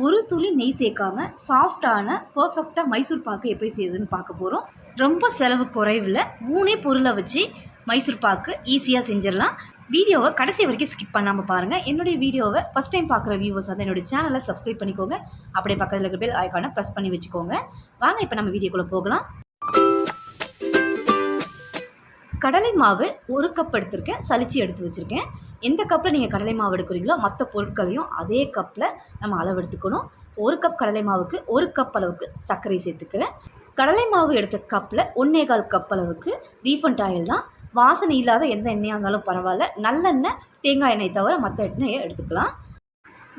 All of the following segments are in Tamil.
ஒரு துளி நெய் சேர்க்காம சாஃப்டான பர்ஃபெக்டாக மைசூர் பாக்கு எப்படி செய்யுதுன்னு பார்க்க போகிறோம். ரொம்ப செலவு குறைவில் 3 பொருளை வச்சு மைசூர் பாக்கு ஈஸியாக செஞ்சிடலாம். வீடியோவை கடைசி வரைக்கும் ஸ்கிப் பண்ணாமல் பாருங்கள். என்னுடைய வீடியோவை ஃபஸ்ட் டைம் பார்க்குற வியூவர்ஸ் வந்து என்னுடைய சேனலை சப்ஸ்கிரைப் பண்ணிக்கோங்க. அப்படியே பக்கத்தில் இருக்க பெல் ஐகானை ப்ரெஸ் பண்ணி வச்சுக்கோங்க. வாங்க இப்போ நம்ம வீடியோக்குள்ளே போகலாம். கடலை மாவு 1 கப் எடுத்திருக்கேன், சலிச்சு எடுத்து வச்சுருக்கேன். எந்த கப்பில் நீங்கள் கடலை மாவு எடுக்கிறீங்களோ மற்ற பொருட்களையும் அதே கப்பில் நம்ம அளவு எடுத்துக்கணும். 1 கப் கடலை மாவுக்கு 1 கப் அளவுக்கு சர்க்கரை சேர்த்துக்கிறேன். கடலை மாவு எடுத்த கப்பில் 1.25 கப் அளவுக்கு ரீஃபண்ட் ஆயில் தான். வாசனை இல்லாத எந்த எண்ணெயாக இருந்தாலும் பரவாயில்ல, நல்லெண்ணெய், தேங்காய் எண்ணெய் தவிர மற்ற எண்ணெயை எடுத்துக்கலாம்.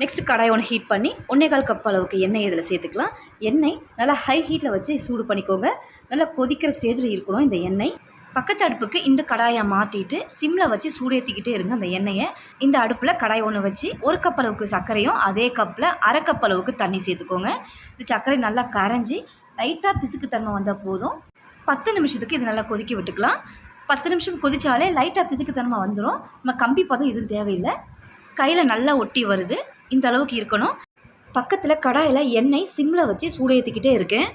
நெக்ஸ்ட் கடாய் ஒன்று ஹீட் பண்ணி 1.25 கப் அளவுக்கு எண்ணெய் இதில் சேர்த்துக்கலாம். எண்ணெய் நல்லா ஹை ஹீட்டில் வச்சு சூடு பண்ணிக்கோங்க. நல்லா கொதிக்கிற ஸ்டேஜில் இருக்கணும் இந்த எண்ணெய். பக்கத்து அடுப்புக்கு இந்த கடாயை மாற்றிட்டு சிம்மில் வச்சு சூடேற்றிக்கிட்டே இருங்க அந்த எண்ணெயை. இந்த அடுப்பில் கடாய் ஒன்று வச்சு 1 கப் அளவுக்கு சர்க்கரையும் அதே கப்பில் 1/2 கப் அளவுக்கு தண்ணி சேர்த்துக்கோங்க. இந்த சர்க்கரை நல்லா கரைஞ்சி லைட்டாக பிசுக்கு தன்மை வந்தால் போதும். 10 நிமிஷத்துக்கு இது நல்லா கொதிக்க விட்டுக்கலாம். 10 நிமிஷம் கொதிச்சாலே லைட்டாக பிசுக்கு தன்மை வந்துடும். நம்ம கம்பி பதம் எதுவும் தேவையில்லை. கையில் நல்லா ஒட்டி வருது, இந்த அளவுக்கு இருக்கணும். பக்கத்தில் கடாயில் எண்ணெய் சிம்மில் வச்சு சூடேற்றிக்கிட்டே இருக்கேன்.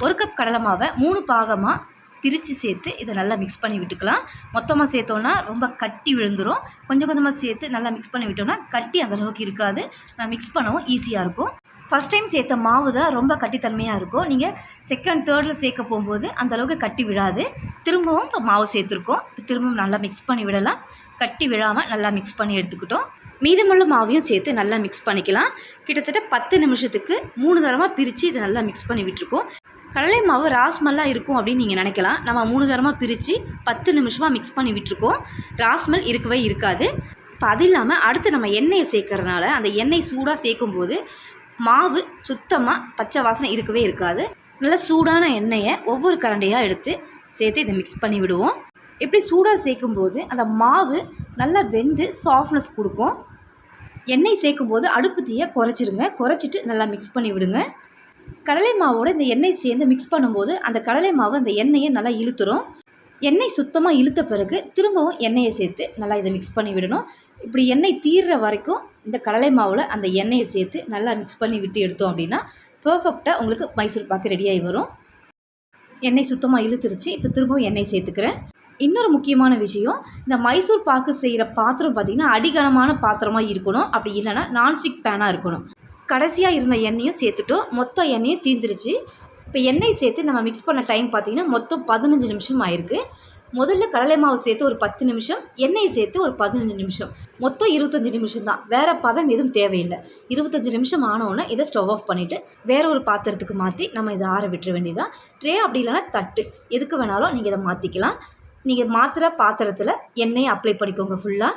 1 கப் கடலை மாவை 3 பாகமாக பிரித்து சேர்த்து இதை நல்லா மிக்ஸ் பண்ணி விட்டுக்கலாம். மொத்தமாக சேர்த்தோன்னா ரொம்ப கட்டி விழுந்துடும். கொஞ்சம் கொஞ்சமாக சேர்த்து நல்லா மிக்ஸ் பண்ணி விட்டோம்னா கட்டி அந்தளவுக்கு இருக்காது. நான் மிக்ஸ் பண்ணவும் ஈஸியாக இருக்கும். ஃபஸ்ட் டைம் சேர்த்த மாவு தான் ரொம்ப கட்டித்தன்மையாக இருக்கும். நீங்கள் செகண்ட் தேர்டில் சேர்க்க போகும்போது அந்தளவுக்கு கட்டி விழாது. திரும்பவும் இப்போ மாவு சேர்த்துருக்கோம், திரும்பவும் நல்லா மிக்ஸ் பண்ணி விடலாம். கட்டி விழாமல் நல்லா மிக்ஸ் பண்ணி எடுத்துக்கிட்டோம். மீதமுள்ள மாவையும் சேர்த்து நல்லா மிக்ஸ் பண்ணிக்கலாம். கிட்டத்தட்ட 10 நிமிஷத்துக்கு 3 தரமாக பிரித்து இதை நல்லா மிக்ஸ் பண்ணி விட்டுருக்கோம். கடலை மாவு ராஸ்மெல்லாம் இருக்கும் அப்படின்னு நீங்கள் நினைக்கலாம். நம்ம 3 தரமாக பிரித்து 10 நிமிஷமாக மிக்ஸ் பண்ணி விட்டுருக்கோம். ராஸ்மெல் இருக்கவே இருக்காது. இப்போ அது இல்லாமல் அடுத்து நம்ம எண்ணெயை சேர்க்கறதுனால அந்த எண்ணெய் சூடாக சேர்க்கும்போது மாவு சுத்தமாக பச்சை வாசனை இருக்கவே இருக்காது. நல்லா சூடான எண்ணெயை ஒவ்வொரு கரண்டையாக எடுத்து சேர்த்து இதை மிக்ஸ் பண்ணி விடுவோம். எப்படி சூடாக சேர்க்கும்போது அந்த மாவு நல்லா வெந்து சாஃப்ட்னஸ் கொடுக்கும். எண்ணெய் சேர்க்கும்போது அடுப்பு தீயை குறைச்சிடுங்க. குறைச்சிட்டு நல்லா மிக்ஸ் பண்ணி விடுங்க. கடலை மாவோட இந்த எண்ணெய் சேர்ந்து மிக்ஸ் பண்ணும்போது அந்த கடலை மாவு அந்த எண்ணெயை நல்லா இழுத்துரும். எண்ணெய் சுத்தமாக இழுத்த பிறகு திரும்பவும் எண்ணெயை சேர்த்து நல்லா இதை மிக்ஸ் பண்ணி விடணும். இப்படி எண்ணெய் தீர்ற வரைக்கும் இந்த கடலை மாவில் அந்த எண்ணெயை சேர்த்து நல்லா மிக்ஸ் பண்ணி விட்டு எடுத்தோம் அப்படின்னா பர்ஃபெக்டாக உங்களுக்கு மைசூர் பாக்கு ரெடியாகி வரும். எண்ணெய் சுத்தமாக இழுத்துருச்சு. இப்போ திரும்பவும் எண்ணெய் சேர்த்துக்கிறேன். இன்னொரு முக்கியமான விஷயம், இந்த மைசூர் பாக்கு செய்கிற பாத்திரம் பார்த்திங்கன்னா அடிகனமான பாத்திரமாக இருக்கணும். அப்படி இல்லைன்னா நான்ஸ்டிக் பேனாக இருக்கணும். கடைசியாக இருந்த எண்ணெயும் சேர்த்துட்டோம். மொத்தம் எண்ணெயும் தீர்ந்துருச்சு. இப்போ எண்ணெய் சேர்த்து நம்ம மிக்ஸ் பண்ண டைம் பார்த்திங்கன்னா மொத்தம் 15 நிமிஷம் ஆயிருக்கு. முதல்ல கடலை மாவு சேர்த்து ஒரு 10 நிமிஷம், எண்ணெயை சேர்த்து ஒரு 15 நிமிஷம், மொத்தம் 25 நிமிஷம் தான். வேறு பதம் எதுவும் தேவையில்லை. 25 நிமிஷம் ஆனோன்னே இதை ஸ்டவ் ஆஃப் பண்ணிவிட்டு வேறு ஒரு பாத்திரத்துக்கு மாற்றி நம்ம இதை ஆற விட்டுற வேண்டியதான். ட்ரே அப்படி இல்லைனா தட்டு எதுக்கு வேணாலும் நீங்கள் இதை மாற்றிக்கலாம். நீங்கள் மாற்றுற பாத்திரத்தில் எண்ணெயை அப்ளை பண்ணிக்கோங்க ஃபுல்லாக.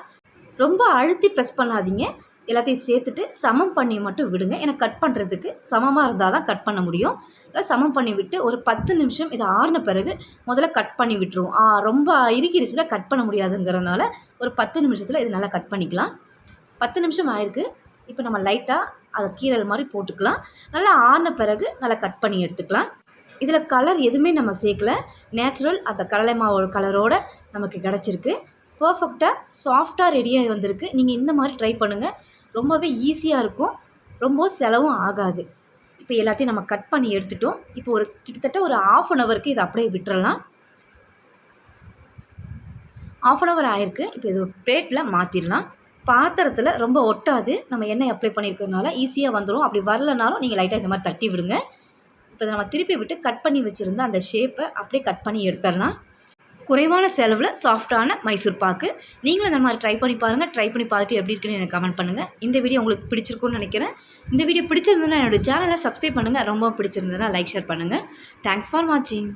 ரொம்ப அழுத்தி ப்ரெஸ் பண்ணாதீங்க. எல்லாத்தையும் சேர்த்துட்டு சமம் பண்ணி மட்டும் விடுங்க. ஏன்னா கட் பண்ணுறதுக்கு சமமாக இருந்தால் தான் கட் பண்ண முடியும். இல்லை சமம் பண்ணி விட்டு ஒரு 10 நிமிஷம் இதை ஆறின பிறகு முதல்ல கட் பண்ணி விட்டுருவோம். ரொம்ப இறுக்கிடுச்சுல கட் பண்ண முடியாதுங்கிறதுனால ஒரு 10 நிமிஷத்தில் இது நல்லா கட் பண்ணிக்கலாம். 10 நிமிஷம் ஆயிருக்கு. இப்போ நம்ம லைட்டாக அதை கீரல் மாதிரி போட்டுக்கலாம். நல்லா ஆறின பிறகு நல்லா கட் பண்ணி எடுத்துக்கலாம். இதில் கலர் எதுவுமே நம்ம சேர்க்கல. நேச்சுரல் அந்த கடலை மாவோட கலரோடு நமக்கு கிடச்சிருக்கு. பர்ஃபெக்டாக சாஃப்டாக ரெடியாக வந்திருக்கு. நீங்கள் இந்த மாதிரி ட்ரை பண்ணுங்கள். ரொம்பவே ஈஸியாக இருக்கும். ரொம்ப செலவும் ஆகாது. இப்போ எல்லாத்தையும் நம்ம கட் பண்ணி எடுத்துட்டோம். இப்போ கிட்டத்தட்ட ஒரு 1/2 அன் ஹவருக்கு இதை அப்படியே விட்டுறலாம். 1/2 அன் ஹவர் ஆயிருக்கு. இப்போ இது ஒரு பிளேட்டில் மாற்றிடலாம். பாத்திரத்தில் ரொம்ப ஒட்டாது. நம்ம எண்ணெய் அப்ளை பண்ணியிருக்கிறதுனால ஈஸியாக வந்துடும். அப்படி வரலனாலும் நீங்கள் லைட்டாக இந்த மாதிரி தட்டி விடுங்க. இப்போ நம்ம திருப்பி விட்டு கட் பண்ணி வச்சுருந்த அந்த ஷேப்பை அப்படியே கட் பண்ணி எடுத்துடலாம். குறைவான செலவில் சாஃப்டான மைசூர் பாக்கு. நீங்களும் இந்த மாதிரி ட்ரை பண்ணி பாருங்கள். ட்ரை பண்ணி பார்த்துட்டு எப்படி இருக்குன்னு எனக்கு கமெண்ட் பண்ணுங்கள். இந்த வீடியோ உங்களுக்கு பிடிச்சிருக்குன்னு நினைக்கிறேன். இந்த வீடியோ பிடிச்சிருந்ததுன்னா என்னோடய சேனலை சப்ஸ்கிரைப் பண்ணுங்கள். ரொம்ப பிடிச்சிருந்ததுன்னா லைக் ஷேர் பண்ணுங்கள். தேங்க்ஸ் ஃபார் வாட்சிங்.